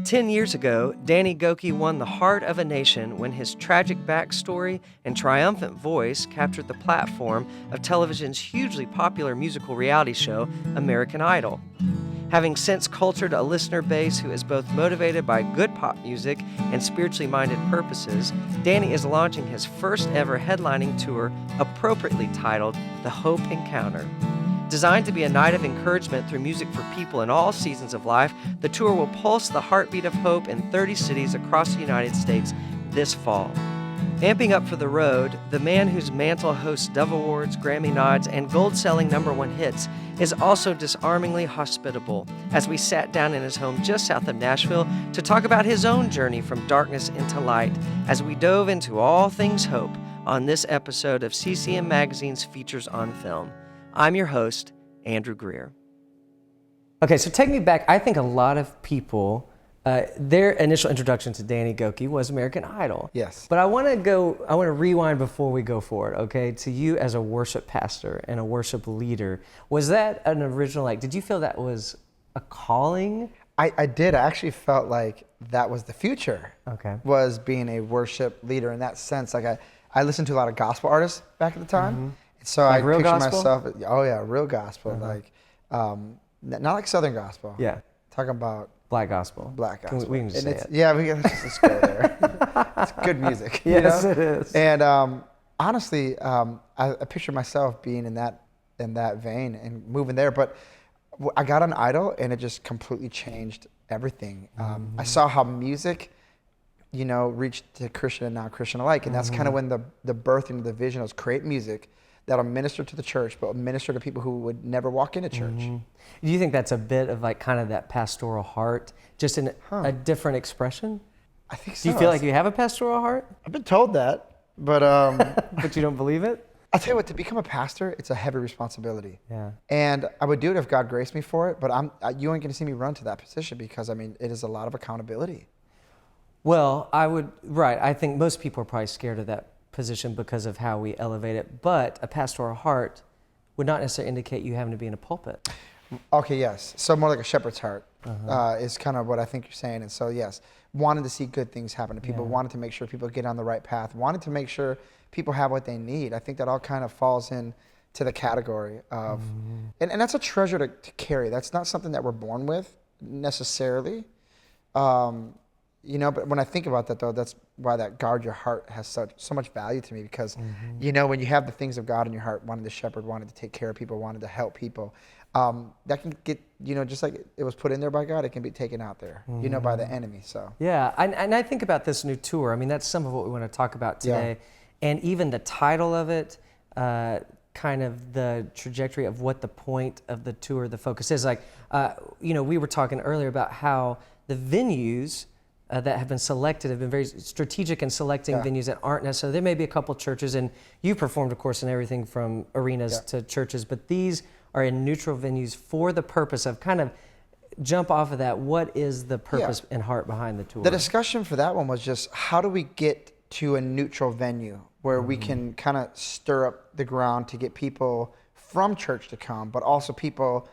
10 years ago, Danny Gokey won the heart of a nation when his tragic backstory and triumphant voice captured the platform of television's hugely popular musical reality show, American Idol. Having since cultured a listener base who is both motivated by good pop music and spiritually minded purposes, Danny is launching his first ever headlining tour, appropriately titled The Hope Encounter. Designed to be a night of encouragement through music for people in all seasons of life, the tour will pulse the heartbeat of hope in 30 cities across the United States this fall. Amping up for the road, the man whose mantle hosts Dove Awards, Grammy nods, and gold-selling #1 hits is also disarmingly hospitable as we sat down in his home just south of Nashville to talk about his own journey from darkness into light as we dove into all things hope on this episode of CCM Magazine's Features on Film. I'm your host, Andrew Greer. Okay, so take me back. I think a lot of people, their initial introduction to Danny Gokey was American Idol. Yes. But I want to rewind before we go forward, okay, to you as a worship pastor and a worship leader. Was that an original, did you feel that was a calling? I did. I actually felt like that was the future. Okay. Was being a worship leader in that sense. I listened to a lot of gospel artists back at the time. Mm-hmm. So like I real pictured gospel? myself, real gospel. Uh-huh. Not like Southern gospel. Yeah. Talking about Black gospel. black gospel. We can just say it. Yeah, let's go there. It's good music. Yes, it is. And honestly, I pictured myself being in that vein and moving there. But I got on Idol, and it just completely changed everything. I saw how music, reached to Christian and non-Christian alike, and that's kind of when the birthing of the vision was create music that'll minister to the church, but minister to people who would never walk into church. Do you think that's a bit of kind of that pastoral heart, just in a different expression? I think so. Do you feel like you have a pastoral heart? I've been told that, but But you don't believe it? I'll tell you what, to become a pastor, it's a heavy responsibility. Yeah. And I would do it if God graced me for it, but you ain't gonna see me run to that position because, it is a lot of accountability. Well, I think most people are probably scared of that position because of how we elevate it, but a pastoral heart would not necessarily indicate you having to be in a pulpit. Okay, yes. So more like a shepherd's heart is kind of what I think you're saying. And so, yes, wanted to see good things happen to people, wanted to make sure people get on the right path, wanted to make sure people have what they need. I think that all kind of falls into the category of, and that's a treasure to carry. That's not something that we're born with necessarily. But when I think about that, though, that's why that guard your heart has so much value to me because, when you have the things of God in your heart, wanting to shepherd, wanting to take care of people, wanting to help people, that can get, just like it was put in there by God, it can be taken out there, by the enemy. So yeah, and I think about this new tour. That's some of what we want to talk about today, and even the title of it, kind of the trajectory of what the point of the tour, the focus is. We were talking earlier about how the venues that have been selected have been very strategic in selecting venues that aren't necessarily. There may be a couple churches, and you performed, of course, in everything from arenas to churches, but these are in neutral venues for the purpose of kind of jump off of that. What is the purpose and heart behind the tour? The discussion for that one was just how do we get to a neutral venue where we can kind of stir up the ground to get people from church to come, but also people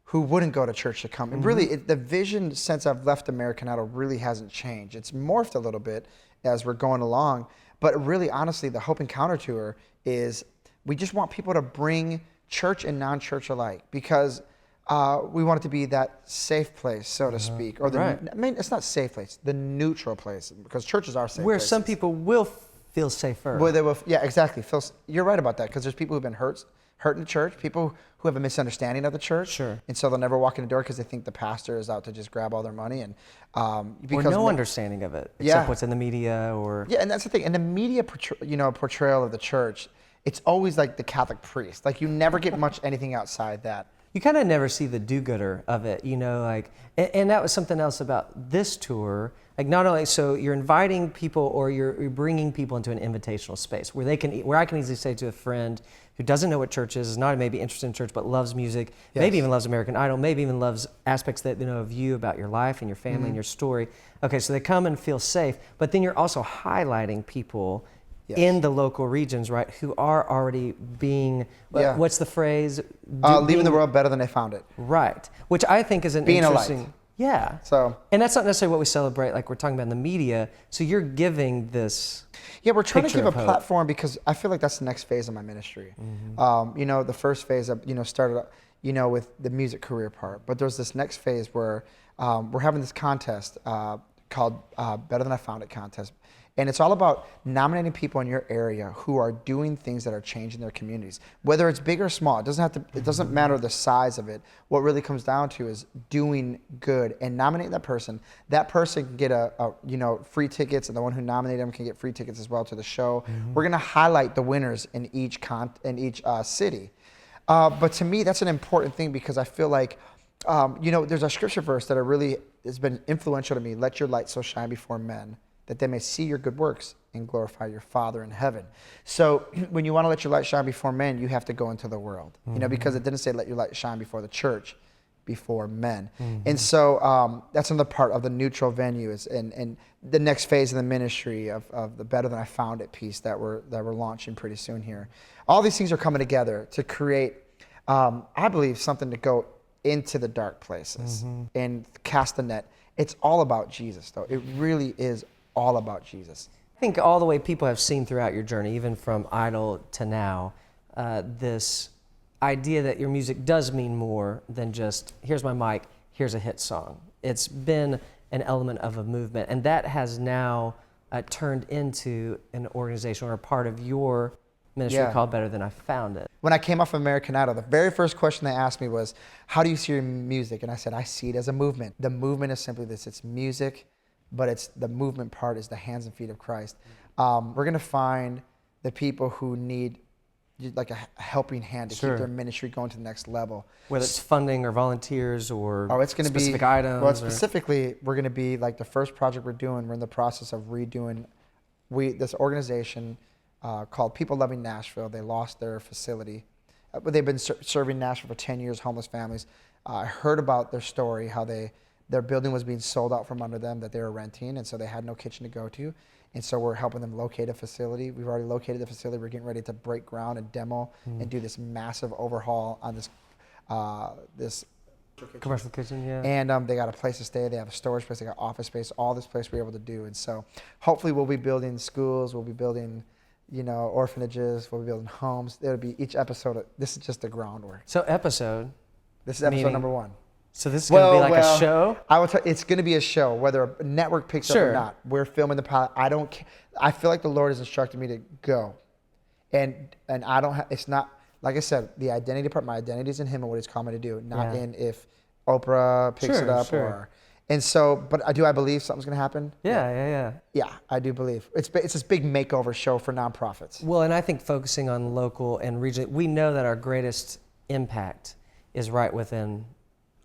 who wouldn't go to church to come. And really, the vision since I've left American Idol really hasn't changed. It's morphed a little bit as we're going along. But really, honestly, the Hope Encounter Tour is we just want people to bring church and non-church alike because we want it to be that safe place, so to speak. Or it's not safe place, the neutral place, because churches are safe where places. some people will feel safer. Where they will, exactly. You're right about that because there's people who've been hurt in the church, people who have a misunderstanding of the church. Sure. And so they'll never walk in the door because they think the pastor is out to just grab all their money. And or no understanding of it, except what's in the media or... Yeah, and that's the thing. And the media portrayal of the church, it's always like the Catholic priest. Like you never get much anything outside that. You kind of never see the do-gooder of it, and that was something else about this tour. Not only, so you're inviting people or you're bringing people into an invitational space where I can easily say to a friend who doesn't know what church is not maybe interested in church, but loves music, maybe even loves American Idol, maybe even loves aspects that of you about your life and your family and your story. Okay, so they come and feel safe, but then you're also highlighting people in the local regions, right, who are already being, what's the phrase? Leaving the world better than they found it. Right, which I think is an being interesting... alike. Yeah. So, and that's not necessarily what we celebrate, like we're talking about in the media. So you're giving this. yeah, we're trying to picture give a of hope. platform because I feel like that's the next phase of my ministry. You know, the first phase, started, with the music career part. But there's this next phase where we're having this contest called Better Than I Found It contest. And it's all about nominating people in your area who are doing things that are changing their communities, whether it's big or small. It doesn't matter the size of it. What really comes down to is doing good and nominating that person. That person can get free tickets, and the one who nominated them can get free tickets as well to the show. We're gonna highlight the winners in each city. But to me, that's an important thing because I feel like, there's a scripture verse that has been influential to me. Let your light so shine before men that they may see your good works and glorify your Father in heaven. So when you want to let your light shine before men, you have to go into the world, because it didn't say let your light shine before the church, before men. And so that's another part of the neutral venue and the next phase of the ministry of the Better Than I Found It piece that we're launching pretty soon here. All these things are coming together to create, I believe, something to go into the dark places and cast the net. It's all about Jesus, though. It really is all about Jesus. I think all the way people have seen throughout your journey, even from Idol to now, this idea that your music does mean more than just, here's my mic, here's a hit song. It's been an element of a movement, and that has now turned into an organization or a part of your ministry called Better Than I Found It. When I came off of American Idol, the very first question they asked me was, how do you see your music? And I said, I see it as a movement. The movement is simply this. It's music, but it's the movement part is the hands and feet of Christ. We're going to find the people who need like a helping hand to keep their ministry going to the next level. Whether it's funding or volunteers or it's going to be specific items. Well, specifically, we're going to be like the first project we're doing. We're in the process of redoing this organization called People Loving Nashville. They lost their facility. But they've been serving Nashville for 10 years, homeless families. I heard about their story, how their building was being sold out from under them that they were renting, and so they had no kitchen to go to. And so we're helping them locate a facility. We've already located the facility. We're getting ready to break ground and demo and do this massive overhaul on this commercial kitchen, yeah. And they got a place to stay. They have a storage space. They got office space. All this place we're able to do. And so hopefully we'll be building schools. We'll be building orphanages. We'll be building homes. It'll be each episode. This is just the groundwork. So episode. This is episode number 1. So this is going to be like a show? It's going to be a show, whether a network picks up or not. We're filming the pilot. I feel like the Lord has instructed me to go. And I don't have, it's not, like I said, the identity part, my identity is in Him and what He's called me to do, not in if Oprah picks it up and so, but I believe something's going to happen. Yeah. Yeah, I do believe. It's this big makeover show for nonprofits. Well, and I think focusing on local and regional, we know that our greatest impact is right within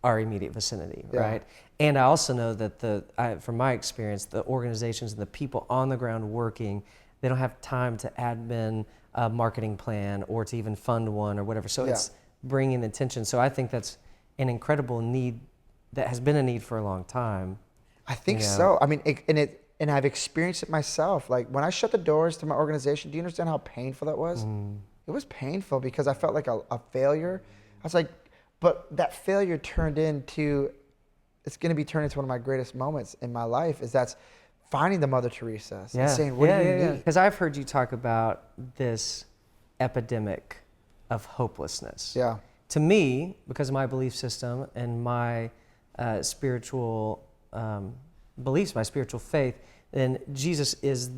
our immediate vicinity, right? And I also know that from my experience, the organizations and the people on the ground working, they don't have time to admin a marketing plan or to even fund one or whatever. So it's bringing attention. So I think that's an incredible need that has been a need for a long time. I think so. I mean, and I've experienced it myself. Like when I shut the doors to my organization, do you understand how painful that was? It was painful because I felt like a failure. I was like, but that failure it's going to be turned into one of my greatest moments in my life, that's finding the Mother Teresa's and saying, what do you need? Because I've heard you talk about this epidemic of hopelessness. Yeah. To me, because of my belief system and my spiritual beliefs, my spiritual faith, then Jesus is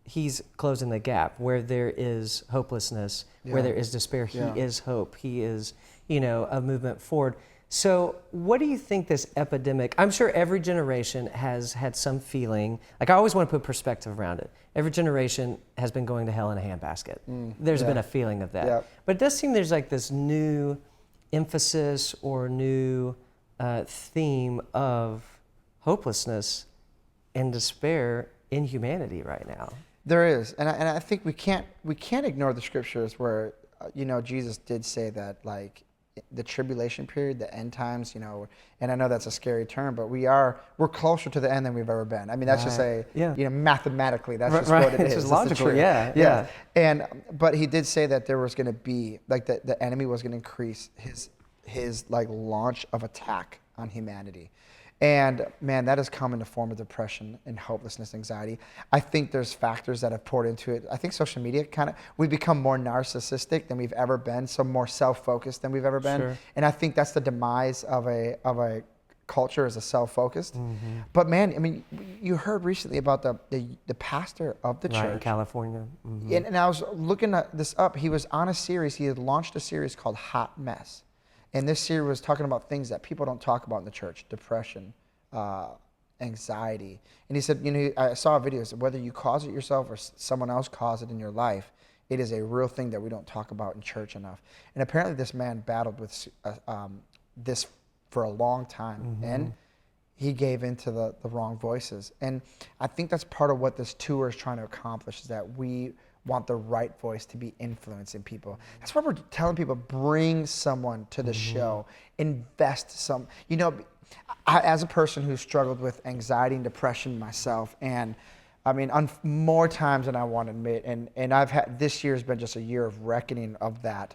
He's closing the gap. Where there is hopelessness, where there is despair, He is hope. He is, a movement forward. So what do you think this epidemic, I'm sure every generation has had some feeling, like I always want to put perspective around it. Every generation has been going to hell in a handbasket. There's been a feeling of that. Yeah. But it does seem there's like this new emphasis or new theme of hopelessness and despair in humanity right now. There is, and I think we can't ignore the scriptures where Jesus did say that, like, the tribulation period, the end times, and I know that's a scary term, but we're closer to the end than we've ever been. I mean, that's just mathematically, that's just what it is. It's just logical, yeah. But he did say that there was going to be, like, the enemy was going to increase his like launch of attack on humanity. And man, that has come in the form of depression and hopelessness, anxiety. I think there's factors that have poured into it. I think social media we've become more narcissistic than we've ever been, so more self-focused than we've ever been. Sure. And I think that's the demise of a culture as a self-focused. But man, I mean, you heard recently about the pastor of the Right, in church. California. And I was looking at this up. He was on a series. He had launched a series called Hot Mess. And this series was talking about things that people don't talk about in the church: depression, anxiety. And he said, I saw a video. Said whether you cause it yourself or someone else caused it in your life, it is a real thing that we don't talk about in church enough. And apparently, this man battled with this for a long time, and he gave into the wrong voices. And I think that's part of what this tour is trying to accomplish, is that we want the right voice to be influencing people. That's why we're telling people, bring someone to the show, invest some, I, as a person who struggled with anxiety and depression myself, and I mean, more times than I want to admit, and I've had, this year has been just a year of reckoning of that,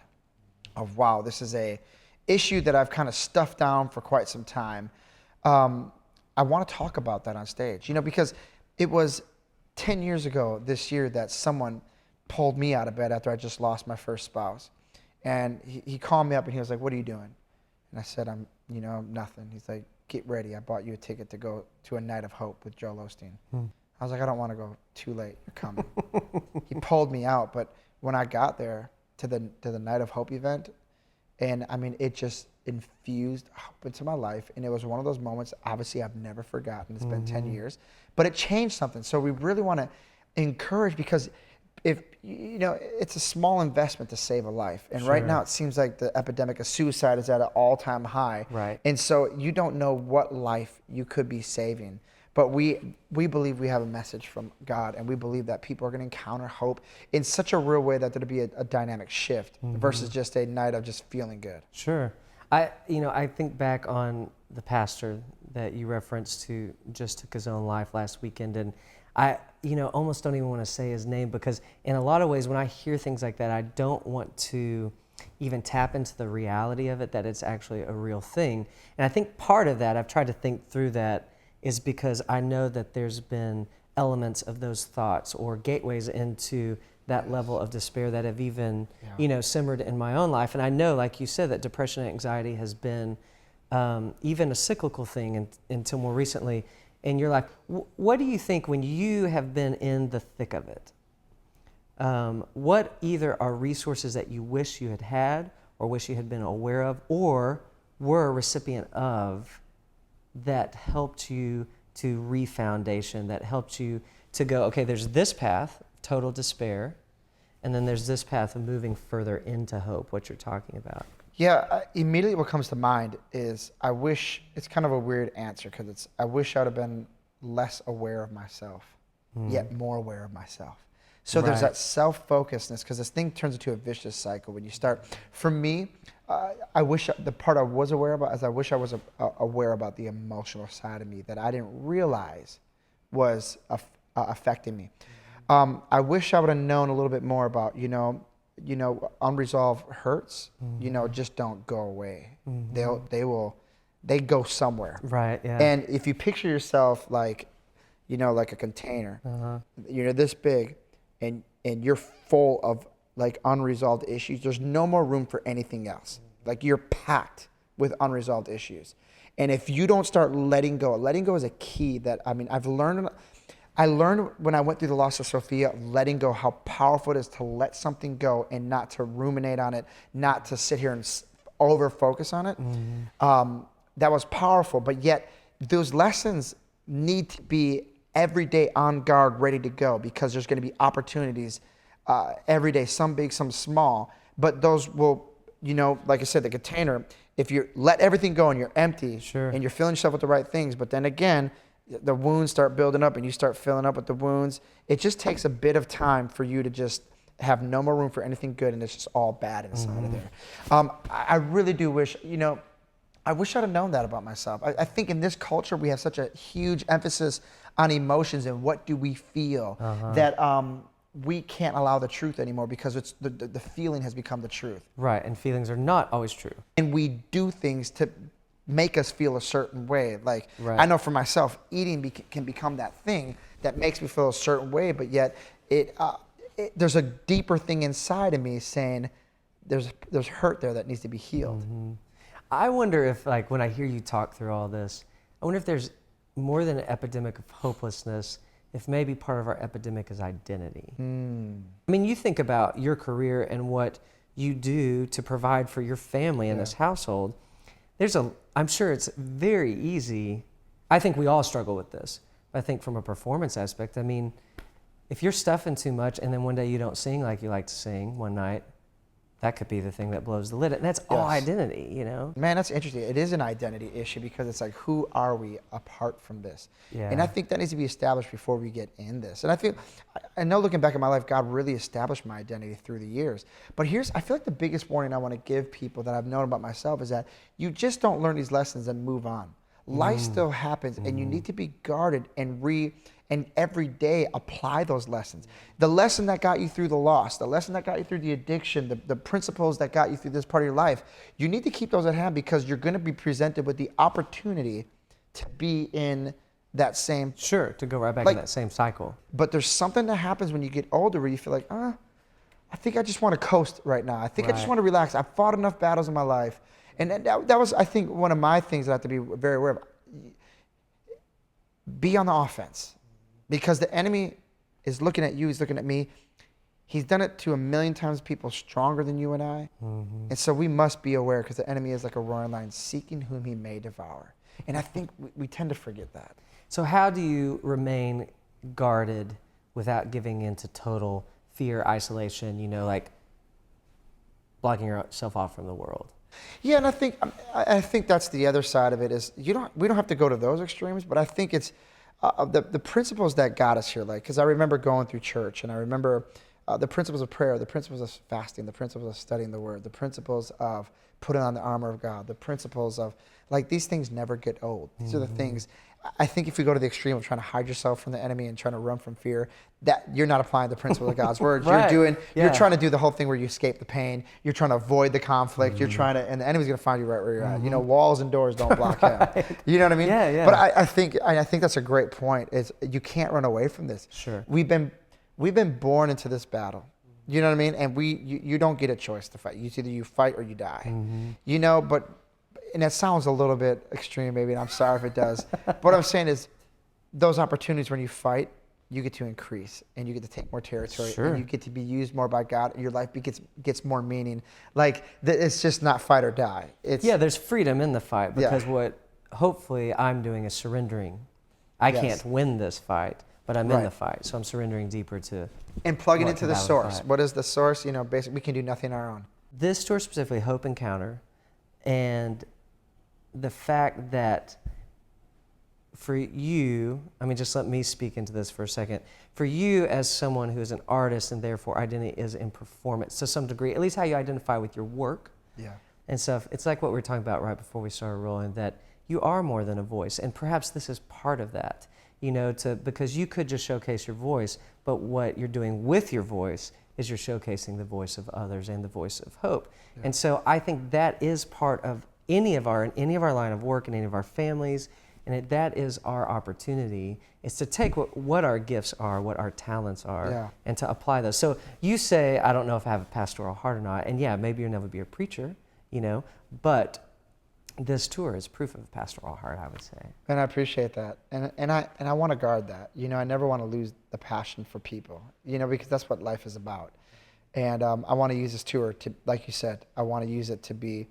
of wow, this is a issue that I've kind of stuffed down for quite some time. I want to talk about that on stage, because it was 10 years ago this year that someone pulled me out of bed after I just lost my first spouse. And he called me up and he was like, "What are you doing?" And I said, "I'm nothing." He's like, "Get ready. I bought you a ticket to go to a night of hope with Joel Osteen." I was like, "I don't want to go. Too late. You're coming." He pulled me out. But when I got there to the night of hope event, and I mean, it just infused hope into my life. And it was one of those moments, obviously, I've never forgotten. It's been 10 years, but it changed something. So we really want to encourage, because if, it's a small investment to save a life. And right now it seems like the epidemic of suicide is at an all-time high. Right. And so you don't know what life you could be saving. But we believe we have a message from God, and we believe that people are going to encounter hope in such a real way that there'll be a dynamic shift versus just a night of just feeling good. Sure. I think back on the pastor that you referenced who just took his own life last weekend, and I almost don't even want to say his name, because in a lot of ways when I hear things like that, I don't want to even tap into the reality of it, that it's actually a real thing. And I think part of that, I've tried to think through that, is because I know that there's been elements of those thoughts or gateways into that level of despair that have even, simmered in my own life. And I know, like you said, that depression and anxiety has been even a cyclical thing until more recently in your life. What do you think, when you have been in the thick of it, what either are resources that you wish you had or wish you had been aware of or were a recipient of, that helped you to refoundation, that helped you to go, okay, there's this path, total despair, and then there's this path of moving further into hope, what you're talking about? Yeah, immediately what comes to mind is I wish, it's kind of a weird answer, because I wish I would have been less aware of myself, yet more aware of myself. So there's that self-focusedness, because this thing turns into a vicious cycle when you start. For me, I wish the part I was aware about is I wish I was aware about the emotional side of me that I didn't realize was affecting me. I wish I would have known a little bit more about, unresolved hurts, just don't go away. They go somewhere. Right, yeah. And if you picture yourself like, like a container, this big, and you're full of like unresolved issues, there's no more room for anything else. Like, you're packed with unresolved issues. And if you don't start letting go is a key that, I mean, I learned when I went through the loss of Sophia, letting go, how powerful it is to let something go and not to ruminate on it, not to sit here and over focus on it. That was powerful, but yet those lessons need to be every day on guard, ready to go, because there's going to be opportunities every day, some big, some small, but those will, like I said, the container, if you let everything go and you're empty and you're filling yourself with the right things, but then again, the wounds start building up and you start filling up with the wounds, it just takes a bit of time for you to just have no more room for anything good, and it's just all bad inside of there. I really do wish, I wish I'd have known that about myself. I think in this culture, we have such a huge emphasis on emotions and what do we feel, that we can't allow the truth anymore, because it's the feeling has become the truth. Right, and feelings are not always true. And we do things to make us feel a certain way. Like, Right. I know for myself, eating can become that thing that makes me feel a certain way, but yet there's a deeper thing inside of me saying there's hurt there that needs to be healed. I wonder if, like, when I hear you talk through all this, I wonder if there's more than an epidemic of hopelessness, if maybe part of our epidemic is identity. I mean, you think about your career and what you do to provide for your family in this household. I'm sure it's very easy. I think we all struggle with this. I think from a performance aspect, I mean, if you're stuffing too much and then one day you don't sing like you like to sing one night, that could be the thing that blows the lid. And that's all identity, you know? Man, that's interesting. It is an identity issue because it's like, who are we apart from this? Yeah. And I think that needs to be established before we get in this. And I know looking back at my life, God really established my identity through the years. But I feel like the biggest warning I want to give people that I've known about myself is that you just don't learn these lessons and move on. Life still happens, and you need to be guarded and every day apply those lessons. The lesson that got you through the loss, the lesson that got you through the addiction, the principles that got you through this part of your life, you need to keep those at hand because you're going to be presented with the opportunity to be in that same... Sure, to go right back in that same cycle. But there's something that happens when you get older where you feel like, I think I just want to coast right now. I think I just want to relax. I've fought enough battles in my life. And that was, I think, one of my things that I have to be very aware of. Be on the offense. Because the enemy is looking at you, he's looking at me. He's done it to a million times people stronger than you and I. And so we must be aware because the enemy is like a roaring lion seeking whom he may devour. And I think we tend to forget that. So how do you remain guarded without giving into total fear, isolation, like blocking yourself off from the world? Yeah, and I think that's the other side of it is we don't have to go to those extremes, but I think it's the principles that got us here. Like, because I remember going through church, and I remember the principles of prayer, the principles of fasting, the principles of studying the Word, the principles of putting on the armor of God, the principles of, like, these things never get old. These are the things. I think if you go to the extreme of trying to hide yourself from the enemy and trying to run from fear, that you're not applying the principle of God's Word. Right. You're trying to do the whole thing where you escape the pain. You're trying to avoid the conflict. You're trying to, and the enemy's going to find you right where you're at. Walls and doors don't block him. You know what I mean? Yeah. But I think that's a great point. Is you can't run away from this. Sure. We've been born into this battle. You know what I mean? And you don't get a choice to fight. It's either you fight or you die. But. And that sounds a little bit extreme, maybe, and I'm sorry if it does. But what I'm saying is, those opportunities when you fight, you get to increase, and you get to take more territory, Sure. and you get to be used more by God, and your life gets more meaning. Like, it's just not fight or die. There's freedom in the fight because what hopefully I'm doing is surrendering. I can't win this fight, but I'm in the fight, so I'm surrendering deeper to. And plugging into the source. Fight. What is the source? Basically, we can do nothing on our own. This tour specifically, Hope Encounter, and the fact that for you, just let me speak into this for a second. For you as someone who is an artist and therefore identity is in performance to some degree, at least how you identify with your work and stuff, it's like what we were talking about right before we started rolling, that you are more than a voice. And perhaps this is part of that, because you could just showcase your voice, but what you're doing with your voice is you're showcasing the voice of others and the voice of hope. Yeah. And so I think that is part of any of our line of work and any of our families, and that is our opportunity, is to take what our gifts are, what our talents are, and to apply those. So you say, I don't know if I have a pastoral heart or not, and maybe you'll never be a preacher, but this tour is proof of a pastoral heart, I would say. And I appreciate that, and I want to guard that. I never want to lose the passion for people, because that's what life is about. And I want to use this tour to, like you said, I want to use it to be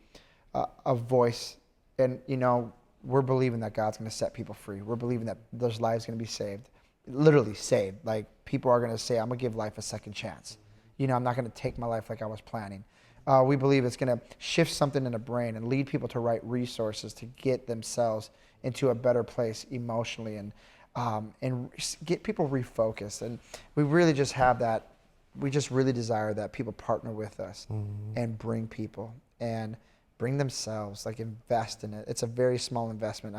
a voice, and we're believing that God's going to set people free. We're believing that those lives are going to be saved, literally saved. Like, people are going to say, I'm going to give life a second chance. I'm not going to take my life like I was planning. We believe it's going to shift something in the brain and lead people to right resources to get themselves into a better place emotionally, and get people refocused. And we really just have that. We just really desire that people partner with us and bring people and bring themselves, like, invest in it. It's a very small investment.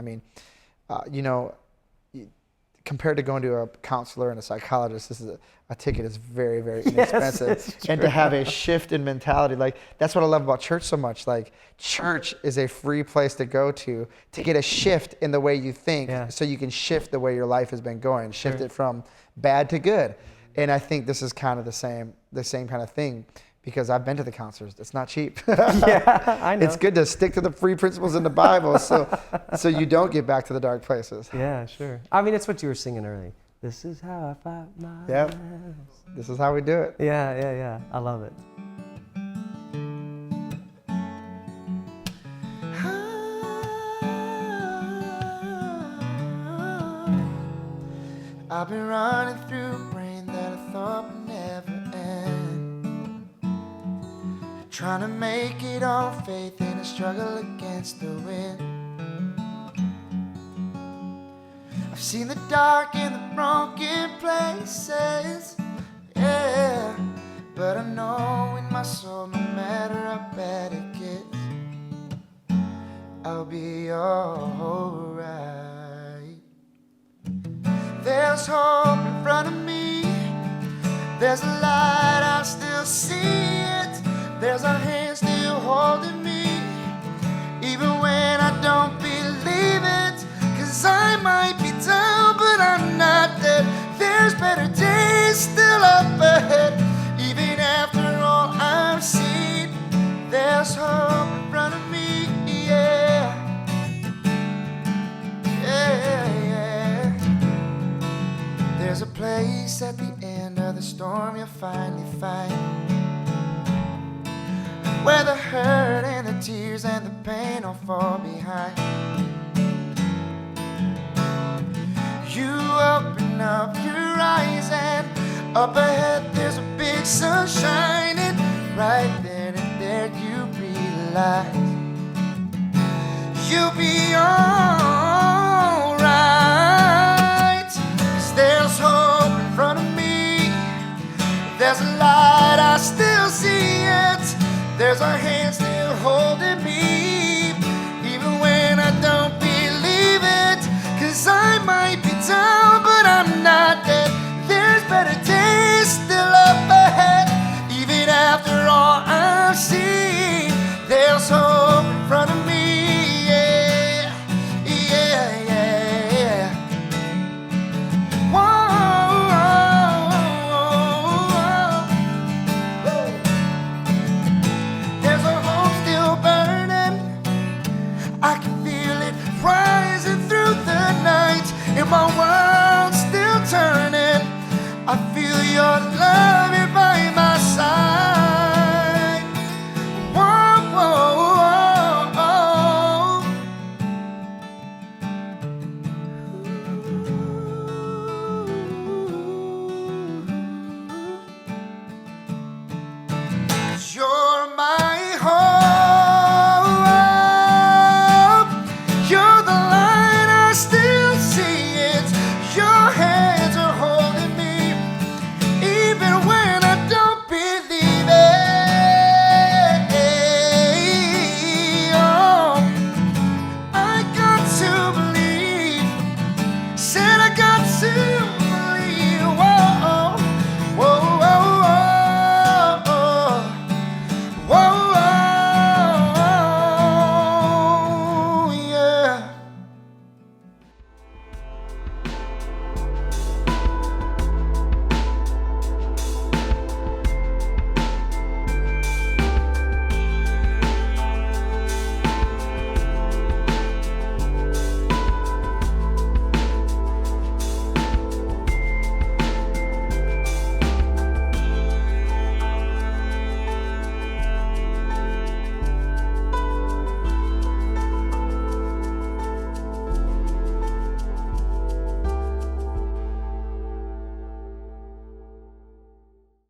compared to going to a counselor and a psychologist, this is a ticket is very, very inexpensive. Yes, it's and to have a shift in mentality, like that's what I love about church so much. Like church is a free place to go to get a shift in the way you think, so you can shift the way your life has been going, shift it from bad to good. And I think this is kind of the same kind of thing, because I've been to the counselors. It's not cheap. Yeah, I know. It's good to stick to the free principles in the Bible so you don't get back to the dark places. Yeah, sure. I mean, it's what you were singing earlier. This is how I fight my Yep. battles. This is how we do it. Yeah. I love it. I've been running through rain that I thought would never end, trying to make it on faith in a struggle against the wind. I've seen the dark and the broken places, yeah, but I know in my soul, no matter how bad it gets, I'll be alright. There's hope in front of me, there's a light, I still see it, there's a hand still holding me, even when I don't believe it, 'cause I might be down, but I'm not dead, there's better days still up ahead, even after all I've seen, there's hope in front of me, yeah. There's a place at the end of the storm you'll finally find, where the hurt and the tears and the pain all fall behind. You open up your eyes and up ahead there's a big sun shining. Right then and there you realize you'll be alright, 'cause there's hope in front of me, there's a light, I still see it, there's a hand still holding me, even when I don't believe it, 'cause I might be down, but I'm not dead, there's better days still up ahead, even after all I've seen, there's hope in front of me, yeah, yeah, yeah. Whoa, there's a hope still burning, I can feel it rising through the night, and my world's still turning, I feel your love